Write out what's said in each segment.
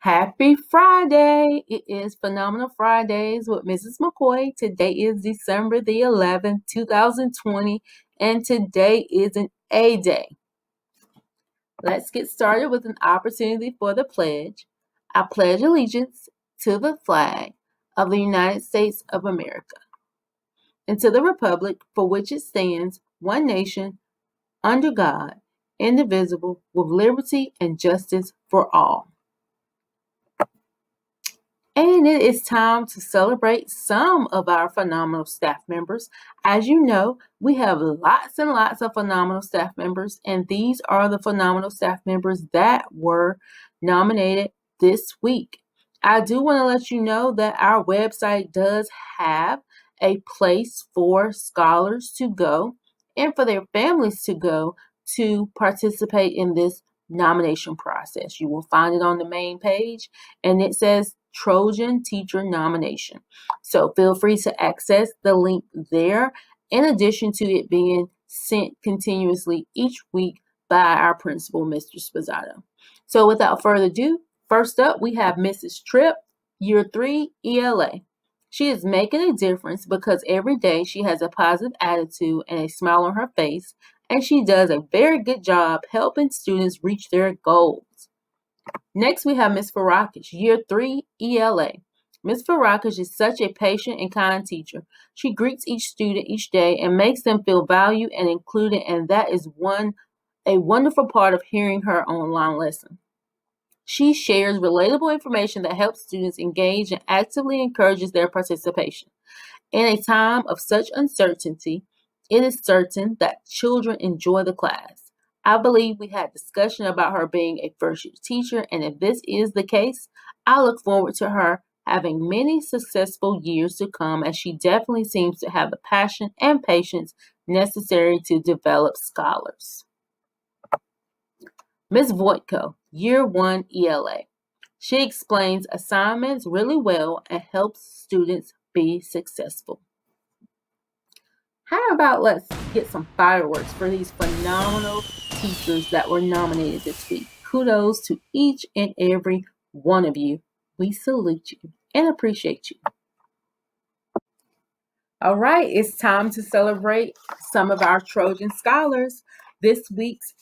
Happy Friday! It is Phenomenal Fridays with Mrs. McCoy. Today is December the 11th, 2020, and today is an A Day. Let's get started with an opportunity for the pledge. I pledge allegiance to the flag of the United States of America and to the republic for which it stands, one nation, under God, indivisible, with liberty and justice for all. And it is time to celebrate some of our phenomenal staff members. As you know, we have lots and lots of phenomenal staff members, and these are the phenomenal staff members that were nominated this week. I do want to let you know that our website does have a place for scholars to go and for their families to go to participate in this nomination process. You will find it on the main page, and it says Trojan Teacher Nomination. So feel free to access the link there, in addition to it being sent continuously each week by our principal, Mr. Spazzato. So without further ado, first up we have Mrs. Tripp, Year 3 ELA. She is making a difference because every day she has a positive attitude and a smile on her face, and she does a very good job helping students reach their goals. Next, we have Ms. Farakash, Year 3 ELA. Ms. Farakash is such a patient and kind teacher. She greets each student each day and makes them feel valued and included, and that is a wonderful part of hearing her online lesson. She shares relatable information that helps students engage and actively encourages their participation. In a time of such uncertainty, it is certain that children enjoy the class. I believe we had discussion about her being a first-year teacher, and if this is the case, I look forward to her having many successful years to come, as she definitely seems to have the passion and patience necessary to develop scholars. Ms. Voitko, Year 1 ELA. She explains assignments really well and helps students be successful. How about let's get some fireworks for these phenomenal teachers that were nominated this week. Kudos to each and every one of you. We salute you and appreciate you. All right, it's time to celebrate some of our Trojan Scholars. This week's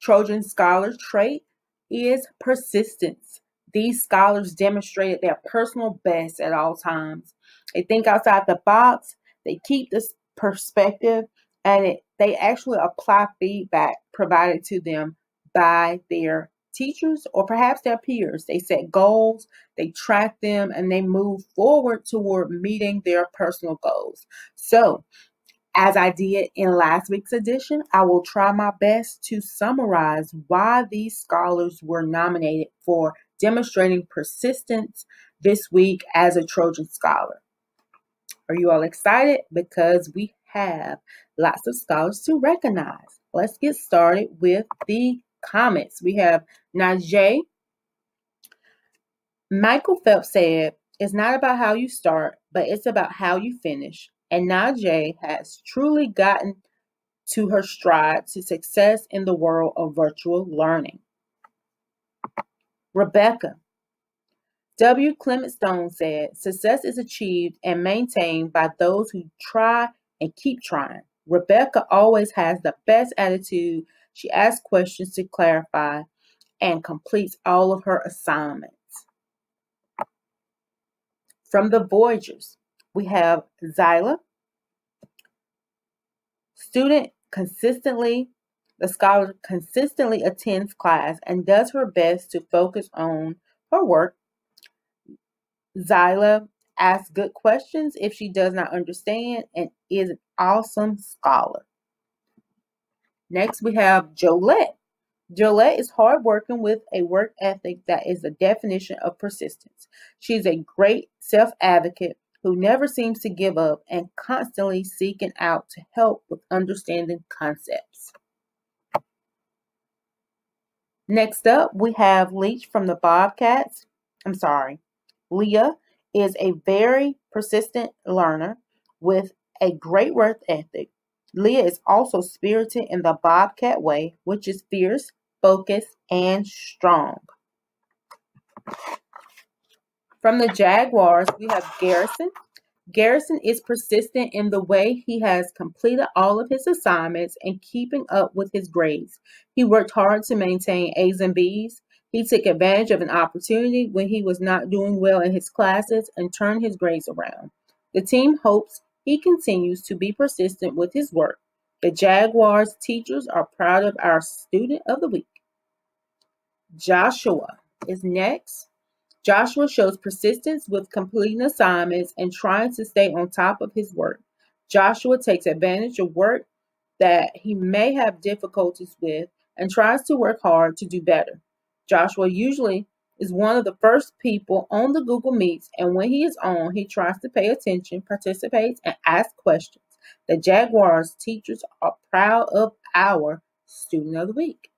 Trojan Scholar trait is persistence. These scholars demonstrated their personal best at all times. They think outside the box, they keep this perspective, and they actually apply feedback provided to them by their teachers or perhaps their peers. They set goals, they track them, and they move forward toward meeting their personal goals. So, as I did in last week's edition, I will try my best to summarize why these scholars were nominated for demonstrating persistence this week as a Trojan Scholar. Are you all excited? Because we have lots of scholars to recognize. Let's get started with the comments. We have Najee. Michael Phelps said, "It's not about how you start, but it's about how you finish." And Najee has truly gotten to her stride to success in the world of virtual learning. Rebecca. W. Clement Stone said, "Success is achieved and maintained by those who try and keep trying." Rebecca always has the best attitude. She asks questions to clarify and completes all of her assignments. From the Voyagers, we have Zylya. The scholar consistently attends class and does her best to focus on her work. Zylya asks good questions if she does not understand and is an awesome scholar. Next, we have Jolette. Jolette is hardworking with a work ethic that is the definition of persistence. She's a great self-advocate who never seems to give up and constantly seeking out to help with understanding concepts. Next up, we have Leach from the Bobcats. Leah is a very persistent learner with a great work ethic. Leah is also spirited in the Bobcat way, which is fierce, focused, and strong. From the Jaguars, we have Garrison. Garrison is persistent in the way he has completed all of his assignments and keeping up with his grades. He worked hard to maintain A's and B's. He took advantage of an opportunity when he was not doing well in his classes and turned his grades around. The team hopes he continues to be persistent with his work. The Jaguars teachers are proud of our Student of the Week. Joshua is next. Joshua shows persistence with completing assignments and trying to stay on top of his work. Joshua takes advantage of work that he may have difficulties with and tries to work hard to do better. Joshua usually is one of the first people on the Google Meets, and when he is on, he tries to pay attention, participates, and asks questions. The Jaguars teachers are proud of our Student of the Week.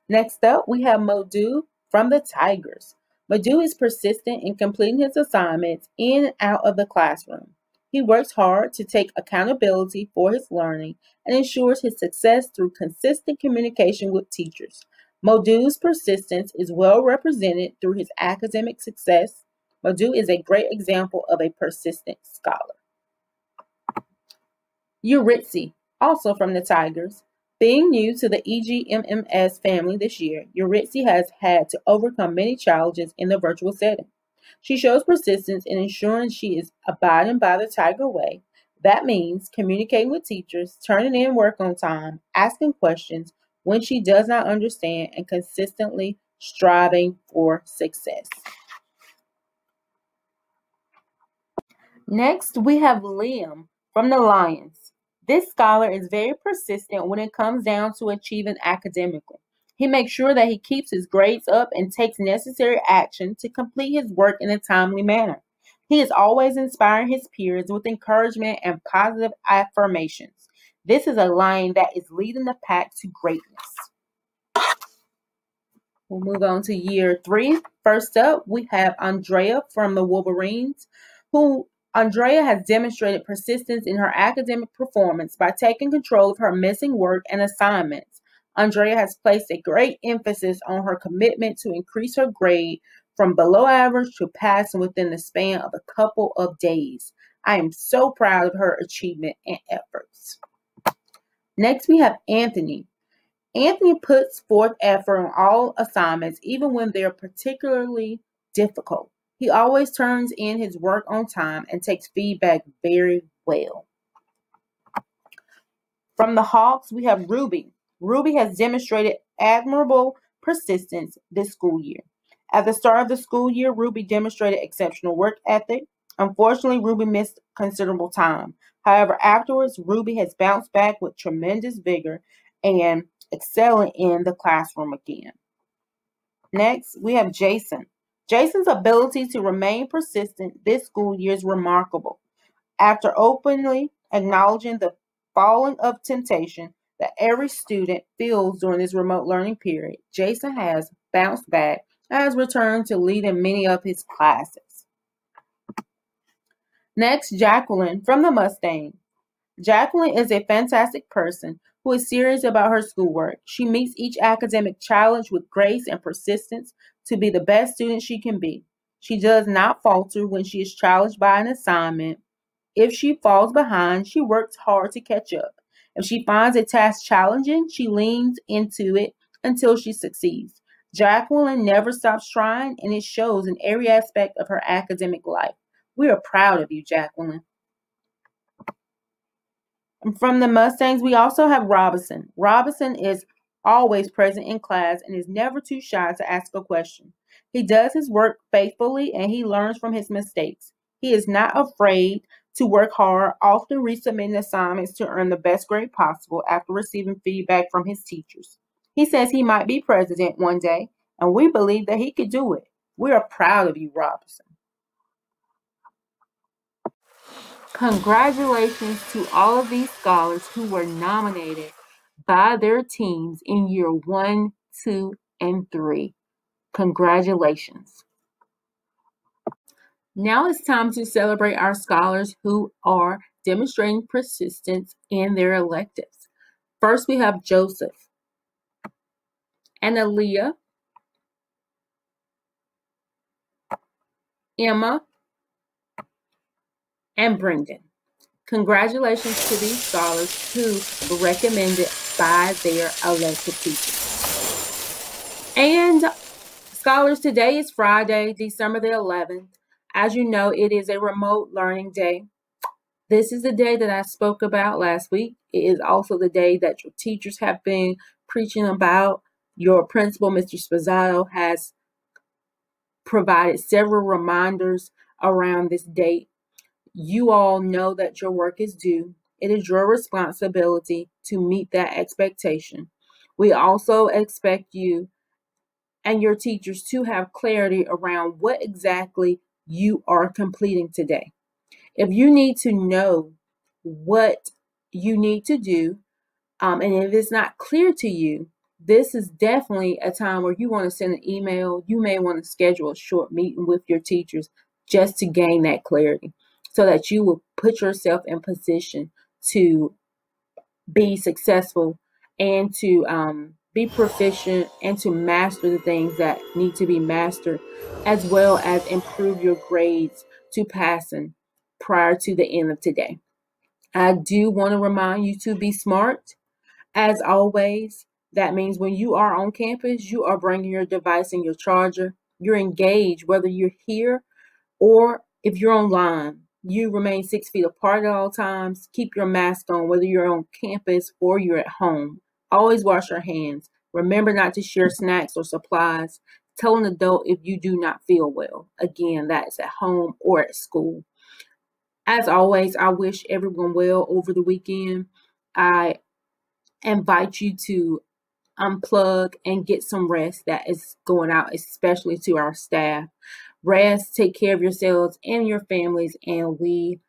Next up, we have Modou from the Tigers. Modou is persistent in completing his assignments in and out of the classroom. He works hard to take accountability for his learning and ensures his success through consistent communication with teachers. Modou's persistence is well represented through his academic success. Modou is a great example of a persistent scholar. Yaretzi, also from the Tigers. Being new to the EGMMS family this year, Yaretzi has had to overcome many challenges in the virtual setting. She shows persistence in ensuring she is abiding by the Tiger way. That means communicating with teachers, turning in work on time, asking questions when she does not understand, and consistently striving for success. Next, we have Liam from the Lions. This scholar is very persistent when it comes down to achieving academically. He makes sure that he keeps his grades up and takes necessary action to complete his work in a timely manner. He is always inspiring his peers with encouragement and positive affirmations. This is a Lion that is leading the pack to greatness. We'll move on to year 3. First up, we have Andrea from the Wolverines, Andrea has demonstrated persistence in her academic performance by taking control of her missing work and assignments. Andrea has placed a great emphasis on her commitment to increase her grade from below average to passing within the span of a couple of days. I am so proud of her achievement and efforts. Next, we have Anthony. Anthony puts forth effort on all assignments, even when they're particularly difficult. He always turns in his work on time and takes feedback very well. From the Hawks, we have Ruby. Ruby has demonstrated admirable persistence this school year. At the start of the school year, Ruby demonstrated exceptional work ethic. Unfortunately, Ruby missed considerable time. However, afterwards, Ruby has bounced back with tremendous vigor and excelling in the classroom again. Next, we have Jason. Jason's ability to remain persistent this school year is remarkable. After openly acknowledging the falling of temptation that every student feels during this remote learning period, Jason has bounced back and has returned to leading many of his classes. Next, Jacqueline from the Mustangs. Jacqueline is a fantastic person who is serious about her schoolwork. She meets each academic challenge with grace and persistence to be the best student she can be. She does not falter when she is challenged by an assignment. If she falls behind, she works hard to catch up. If she finds a task challenging, she leans into it until she succeeds. Jacqueline never stops trying, and it shows in every aspect of her academic life. We are proud of you, Jacqueline. And from the Mustangs, we also have Robinson. Robinson is always present in class and is never too shy to ask a question. He does his work faithfully and he learns from his mistakes. He is not afraid to work hard, often resubmitting assignments to earn the best grade possible after receiving feedback from his teachers. He says he might be president one day, and we believe that he could do it. We are proud of you, Robinson. Congratulations to all of these scholars who were nominated by their teams in year 1, 2, and 3. Congratulations. Now it's time to celebrate our scholars who are demonstrating persistence in their electives. First, we have Joseph, Analia, Emma, and Brenden. Congratulations to these scholars who were recommended by their elected teachers. And scholars, today is Friday, December the 11th. As you know, it is a remote learning day. This is the day that I spoke about last week. It is also the day that your teachers have been preaching about. Your principal, Mr. Salgado, has provided several reminders around this date. You all know that your work is due. It is your responsibility to meet that expectation. We also expect you and your teachers to have clarity around what exactly you are completing today. If you need to know what you need to do, and if it's not clear to you, this is definitely a time where you want to send an email. You may want to schedule a short meeting with your teachers just to gain that clarity so that you will put yourself in position to be successful and to be proficient and to master the things that need to be mastered, as well as improve your grades to passing prior to the end of today. I do want to remind you to be smart. As always, that means when you are on campus, you are bringing your device and your charger. You're engaged, whether you're here or if you're online. You remain 6 feet apart at all times. Keep your mask on, whether you're on campus or you're at home. Always wash your hands. Remember not to share snacks or supplies. Tell an adult if you do not feel well. Again, that's at home or at school. As always, I wish everyone well over the weekend. I invite you to unplug and get some rest. That is going out, especially to our staff. Rest, take care of yourselves and your families, and we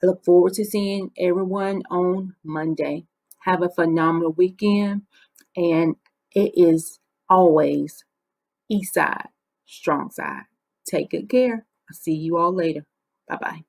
look forward to seeing everyone on Monday. Have a phenomenal weekend, and it is always East Side, Strong Side. Take good care. I'll see you all later. Bye-bye.